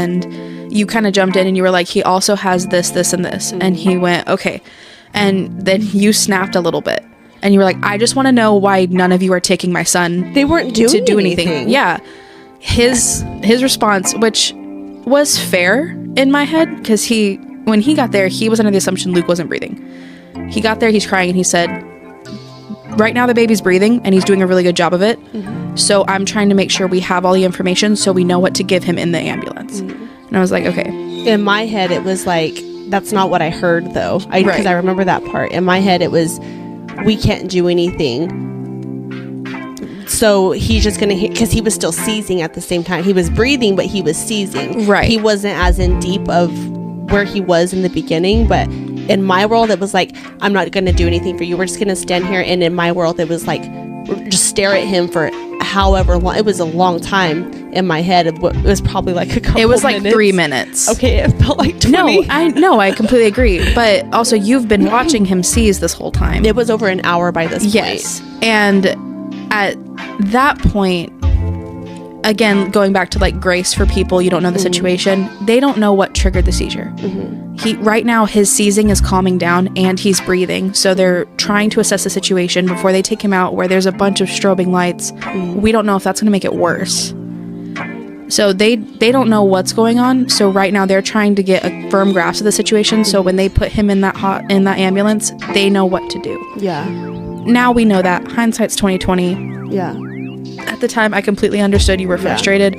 and you kind of jumped in and you were like, he also has this, and this. And he went, okay. And then you snapped a little bit. And you were like, I just want to know why none of you are taking my son. They weren't doing anything. Yeah. His response, which was fair in my head, because when he got there, he was under the assumption Luke wasn't breathing. He got there, he's crying, and he said, right now the baby's breathing, and he's doing a really good job of it. So I'm trying to make sure we have all the information so we know what to give him in the ambulance. And I was like, okay. In my head, it was like, that's not what I heard, though. Because I remember that part. In my head, it was, we can't do anything. So he's just going to hit, because he was still seizing at the same time. He was breathing, but he was seizing. Right. He wasn't as in deep of where he was in the beginning. But in my world, it was like, I'm not going to do anything for you. We're just going to stand here. And in my world, it was like, just stare at him for however long. It was a long time in my head. It was probably like a couple It was like minutes. 3 minutes. Okay, it felt like 20. I completely agree. But also, you've been watching him seize this whole time. It was over an hour by this point. Yes. And at that point, again, going back to like grace for people, you don't know the situation. They don't know what triggered the seizure. Right now, his seizing is calming down and he's breathing. So they're trying to assess the situation before they take him out, where there's a bunch of strobing lights. We don't know if that's going to make it worse. So they don't know what's going on. So right now they're trying to get a firm grasp of the situation. So when they put him in that ambulance, they know what to do. Yeah. Now we know that. Hindsight's 20/20. Yeah. At the time, I completely understood you were frustrated.